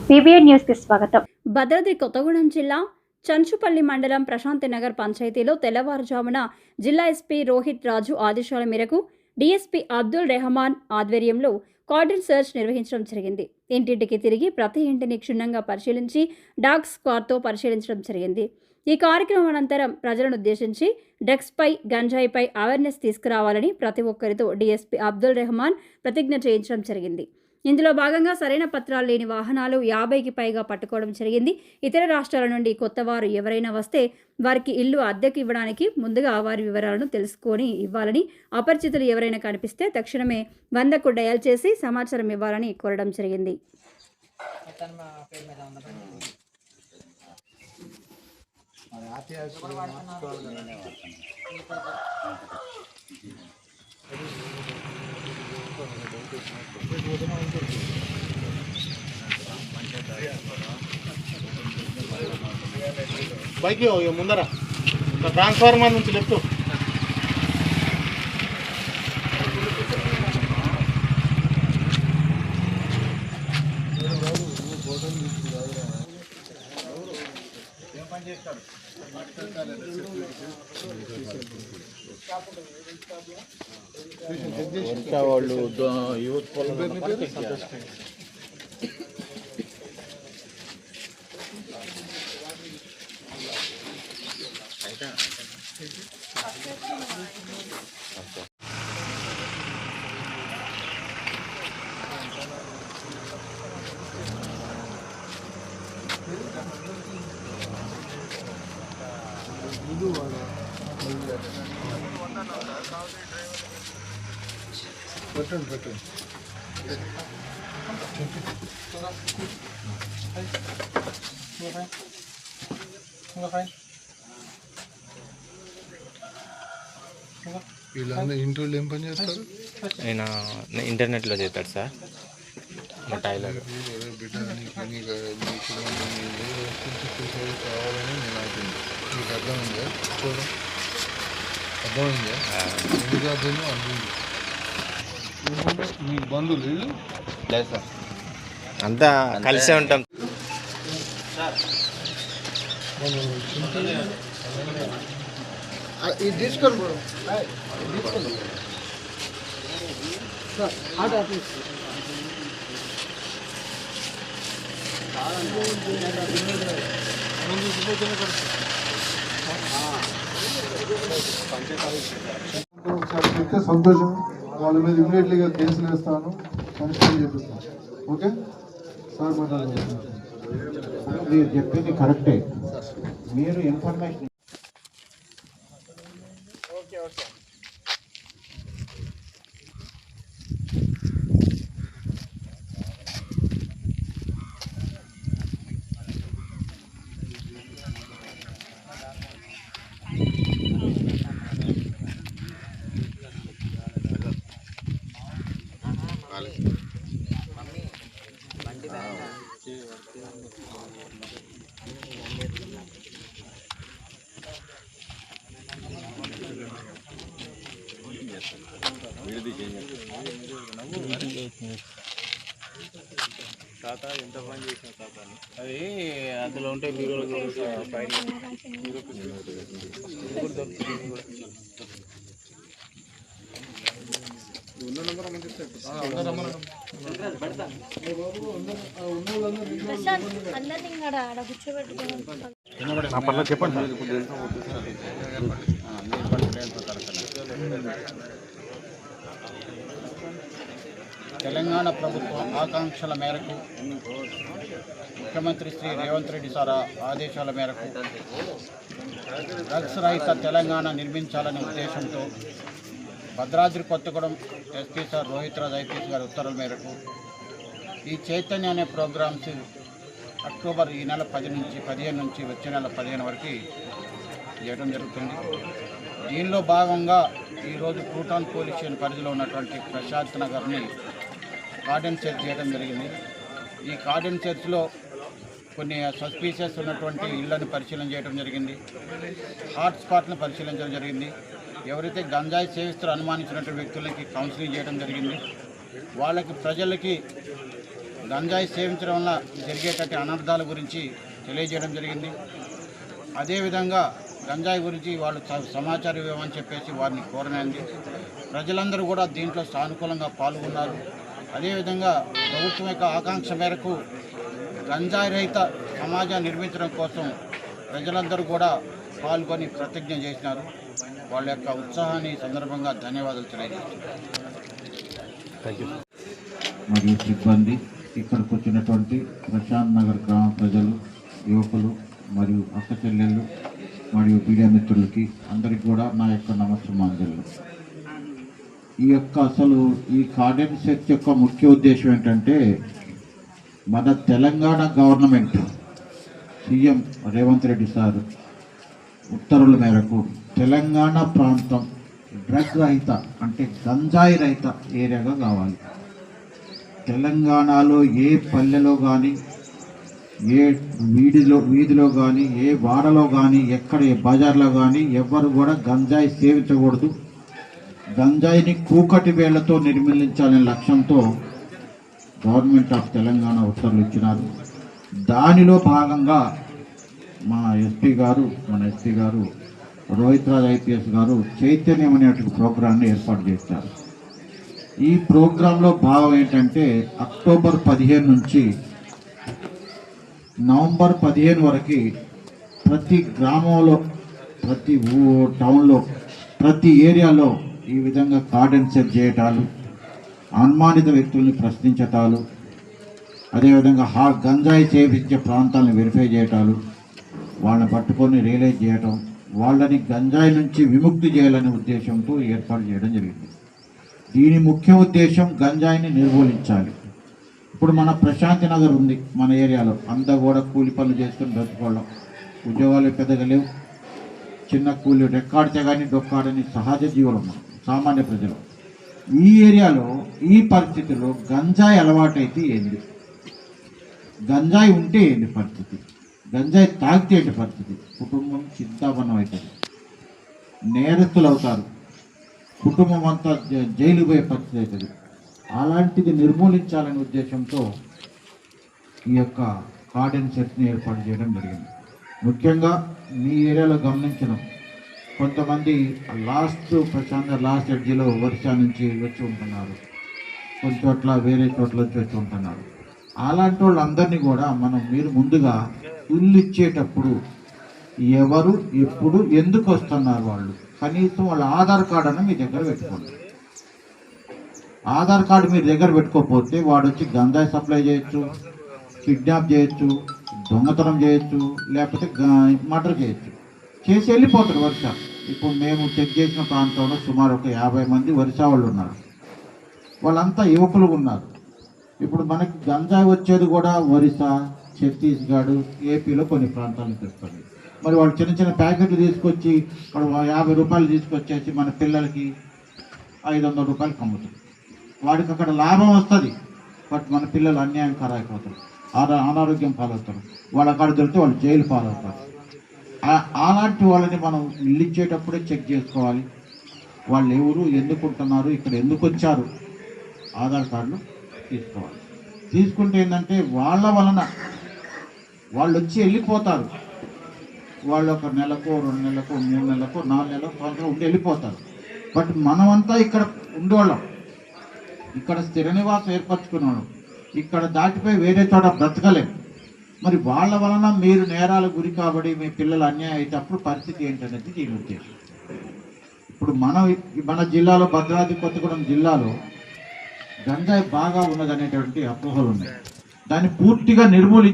PBN news కి స్వాగతం. భద్రాద్రి కొత్తగూడెం జిల్లా చంచుపల్లి మండలం ప్రశాంతినగర్ పంచాయతీలో తెల్లవారుజామున జిల్లా ఎస్పీ రోహిత్ రాజు ఆదేశాల మేరకు డీఎస్పీ అబ్దుల్ రెహమాన్ ఆధ్వర్యంలో కార్డన్ సెర్చ్ నిర్వహించడం జరిగింది. ఇంటింటికి తిరిగి ప్రతి ఇంటిని క్షుణ్ణంగా పరిశీలించి డాగ్ స్క్వాడ్తో పరిశీలించడం జరిగింది. ఈ కార్యక్రమం అనంతరం ప్రజలను ఉద్దేశించి డ్రగ్స్పై, గంజాయిపై అవేర్నెస్ తీసుకురావాలని ప్రతి ఒక్కరితో డీఎస్పీ అబ్దుల్ రెహమాన్ ప్రతిజ్ఞ చేయించడం జరిగింది. ఇందులో భాగంగా సరైన పత్రాలు లేని వాహనాలు 50కి పైగా పట్టుకోవడం జరిగింది. ఇతర రాష్ట్రాల నుండి కొత్త వారు ఎవరైనా వస్తే వారికి ఇల్లు అద్దెకు ఇవ్వడానికి ముందుగా వారి వివరాలను తెలుసుకొని ఇవ్వాలని, అపరిచితులు ఎవరైనా కనిపిస్తే తక్షణమే 100కు డయల్ చేసి సమాచారం ఇవ్వాలని కోరడం జరిగింది. బైక్ ముందర ట్రాన్స్ఫార్మర్ నుంచి లెఫ్ట్ వాళ్ళు యూత్ పెట్టండి వీళ్ళందరూ ఇంట్లో ఏం పని చేస్తారు? ఆయన ఇంటర్నెట్లో చేస్తాడు సార్. మా టైలర్ బిడ్డ నీకు కావాలని నేను అవుతుంది. నీకు అర్థమైందా? అర్థమైందా? ఎందుకు అర్థం అర్థమైంది. మీ బంధువులు వీళ్ళు లేదు సార్, అంతా కలిసే ఉంటాం. ఇది తీసుకోండి బ్రో. సంతోషం. వాళ్ళ మీద ఇమీడియట్లీగా కేసులు వేస్తాను, పనిష్మెంట్ చేపిస్తాను. ఓకే సార్, మీరు చెప్పింది కరెక్టే. మీరు ఇన్ఫర్మేషన్ తాత ఎంత పని చేసిన తాత అది అందులో ఉంటే మీరు పైన చెప్పండి. తెలంగాణ ప్రభుత్వం ఆకాంక్షల మేరకు ముఖ్యమంత్రి శ్రీ రేవంత్ రెడ్డి సార్ ఆదేశాల మేరకు డ్రగ్స్ రహిత తెలంగాణ నిర్మించాలనే ఉద్దేశంతో Bhadradri Kothagudem SP sir Rohit Raj IPS గారి ఉత్తర్వుల మేరకు ఈ చైతన్య అనే ప్రోగ్రామ్స్ అక్టోబర్ ఈ నెల 15 నుంచి వచ్చే నెల 15 వరకు చేయడం జరుగుతుంది. దీనిలో భాగంగా ఈరోజు క్రూటాన్ పోలీస్ స్టేషన్ పరిధిలో ఉన్నటువంటి ప్రశాంత్ నగర్ని కార్డన్ సెర్చ్ చేయడం జరిగింది. ఈ కార్డన్ సెర్చ్లో కొన్ని సస్పీషియస్ ఉన్నటువంటి ఇళ్లను పరిశీలన చేయడం జరిగింది. హాట్ స్పాట్లను పరిశీలించడం జరిగింది. ఎవరైతే గంజాయి సేవిస్తారో అనుమానించినటువంటి వ్యక్తులకి కౌన్సిలింగ్ చేయడం జరిగింది. వాళ్ళకి ప్రజలకి గంజాయి సేవించడం వల్ల జరిగేటటువంటి అనర్థాల గురించి తెలియజేయడం జరిగింది. అదేవిధంగా గంజాయి గురించి వాళ్ళు సమాచారం ఇవ్వమని చెప్పేసి వారిని కోరనండి. ప్రజలందరూ కూడా దీంట్లో సానుకూలంగా పాల్గొన్నారు. అదేవిధంగా ప్రభుత్వం యొక్క ఆకాంక్ష మేరకు గంజాయి రహిత సమాజాన్ని నిర్మించడం కోసం ప్రజలందరూ కూడా పాల్గొని ప్రతిజ్ఞ చేసినారు. వాళ్ళ యొక్క ఉత్సాహాన్ని సందర్భంగా ధన్యవాదాలు తెలియజేస్తున్నారు. మరియు సిబ్బంది, ఇక్కడికి వచ్చినటువంటి ప్రశాంత్ నగర్ గ్రామ ప్రజలు, యువకులు మరియు అక్క చెల్లెళ్ళు మరియు మీడియా మిత్రులకి అందరికీ కూడా నా యొక్క నమస్సుమాంజలు. అసలు ఈ కార్డెన్ సెర్చ్ యొక్క ముఖ్య ఉద్దేశం ఏంటంటే, మన Telangana government CM Revanth Reddy sir ఉత్తర్వుల మేరకు తెలంగాణ ప్రాంతం డ్రగ్ రహిత అంటే గంజాయి రహిత ఏరియాగా కావాలి. తెలంగాణలో ఏ పల్లెలో కానీ, ఏ వీధిలో కానీ, ఏ వాడలో కానీ, ఎక్కడ ఏ బజార్లో కానీ ఎవ్వరు కూడా గంజాయి సేవించకూడదు. గంజాయిని కూకటి వేళ్లతో నిర్మూలించాలనే లక్ష్యంతో గవర్నమెంట్ ఆఫ్ తెలంగాణ ఉత్తర్వులు ఇచ్చినారు. దానిలో భాగంగా మన ఎస్పీ గారు రోహిత్ రాజ్ ఐపీఎస్ గారు చైతన్యం అనేటువంటి ప్రోగ్రాంని ఏర్పాటు చేశారు. ఈ ప్రోగ్రాంలో భాగం ఏంటంటే, అక్టోబర్ 15 నుంచి నవంబర్ 15 వరకు ప్రతి గ్రామంలో, ప్రతి టౌన్లో, ప్రతి ఏరియాలో ఈ విధంగా కార్డెన్ సెర్చ్ చేయటాలు, అనుమానిత వ్యక్తుల్ని ప్రశ్నించటాలు, అదేవిధంగా గంజాయి సేవించే ప్రాంతాలను వెరిఫై చేయటాలు, వాళ్ళని పట్టుకొని రియలైజ్ చేయటం, వాళ్ళని గంజాయి నుంచి విముక్తి చేయాలనే ఉద్దేశంతో ఏర్పాటు చేయడం జరిగింది. దీని ముఖ్య ఉద్దేశం గంజాయిని నిర్మూలించాలి. ఇప్పుడు మన ప్రశాంతి నగర్ ఉంది, మన ఏరియాలో అంతా కూడా కూలి పనులు చేసుకొని బ్రతుకోవడం, ఉద్యోగాలు పెద్దగా లేవు, చిన్న కూలి రెక్కాడితే కానీ డొక్కాడని సహజ జీవులం సామాన్య ప్రజలు. ఈ ఏరియాలో ఈ పరిస్థితుల్లో గంజాయి అలవాటైతే ఏంది, గంజాయి ఉంటే ఏంటి పరిస్థితి, గంజాయి తాగితే ఏంటి పరిస్థితి, కుటుంబం చింతాపన్నం అవుతుంది, నేరస్తులు అవుతారు, కుటుంబం అంతా జైలు పోయే పరిస్థితి అవుతుంది. అలాంటిది నిర్మూలించాలనే ఉద్దేశంతో ఈ యొక్క కార్డెన్ సెర్చ్ని ఏర్పాటు చేయడం జరిగింది. ముఖ్యంగా మీ ఏరియాలో గమనించడం, కొంతమంది లాస్ట్ ఎడ్జిలో వర్షా నుంచి వచ్చి ఉంటున్నారు, కొన్ని చోట్ల వేరే చోట్ల వచ్చి ఉంటున్నారు. అలాంటి వాళ్ళందరినీ కూడా మీరు ముందుగా ఇల్లు ఇచ్చేటప్పుడు ఎవరు ఎప్పుడు ఎందుకు వస్తున్నారు వాళ్ళు కనీసం వాళ్ళ ఆధార్ కార్డు అన్న మీ దగ్గర పెట్టుకోండి. ఆధార్ కార్డు మీరు దగ్గర పెట్టుకోకపోతే వాడు వచ్చి గంజాయి సప్లై చేయొచ్చు, కిడ్నాప్ చేయొచ్చు, దొంగతనం చేయొచ్చు, లేకపోతే మర్డర్ చేయొచ్చు, చేసి వెళ్ళిపోతారు వరుస. ఇప్పుడు మేము చెక్ చేసిన ప్రాంతంలో సుమారు ఒక 50 మంది వరుస వాళ్ళు ఉన్నారు. వాళ్ళంతా యువకులు ఉన్నారు. ఇప్పుడు మనకి గంజాయి వచ్చేది కూడా ఒరిస్సా, ఛత్తీస్గఢ్, ఏపీలో కొన్ని ప్రాంతాల నుంచి వస్తుంది. మరి వాళ్ళు చిన్న చిన్న ప్యాకెట్లు తీసుకొచ్చి ఇక్కడ 50 రూపాయలు తీసుకొచ్చేసి మన పిల్లలకి 500 రూపాయలకి అమ్ముతారు. వాడికి అక్కడ లాభం వస్తుంది, బట్ మన పిల్లలు అన్యాయం ఖరాయిపోతారు, అనారోగ్యం పాలవుతారు. వాళ్ళు అక్కడ దొరికితే వాళ్ళు జైలు పాలవుతారు. అలాంటి వాళ్ళని మనం ఇల్లు ఇచ్చేటప్పుడే చెక్ చేసుకోవాలి. వాళ్ళు ఎవరు, ఎందుకు ఉంటున్నారు, ఇక్కడ ఎందుకు వచ్చారు, ఆధార్ కార్డులు తీసుకోవాలి. తీసుకుంటే ఏంటంటే వాళ్ళ వలన వాళ్ళు వచ్చి వెళ్ళిపోతారు. వాళ్ళు ఒక నెలకు, 2 నెలలకు, 3 నెలలకు, 4 నెలలకు, సంవత్సరం ఉండి వెళ్ళిపోతారు. బట్ మనమంతా ఇక్కడ ఉండేవాళ్ళం, ఇక్కడ స్థిర నివాసం ఏర్పరచుకున్నాడు, ఇక్కడ దాటిపోయి వేరే చోట బ్రతకలేం. మరి వాళ్ళ వలన మీరు నేరాలకు గురి కాబట్టి మీ పిల్లలు అన్యాయం అయితే అప్పుడు పరిస్థితి ఏంటనేది దీని ఉద్దేశం. ఇప్పుడు మన జిల్లాలో, భద్రాద్రి కొత్తగూడెం జిల్లాలో గంజాయి బాగా ఉన్నదనేటువంటి అపోహలు ఉన్నాయి. దాన్ని పూర్తిగా నిర్మూలించి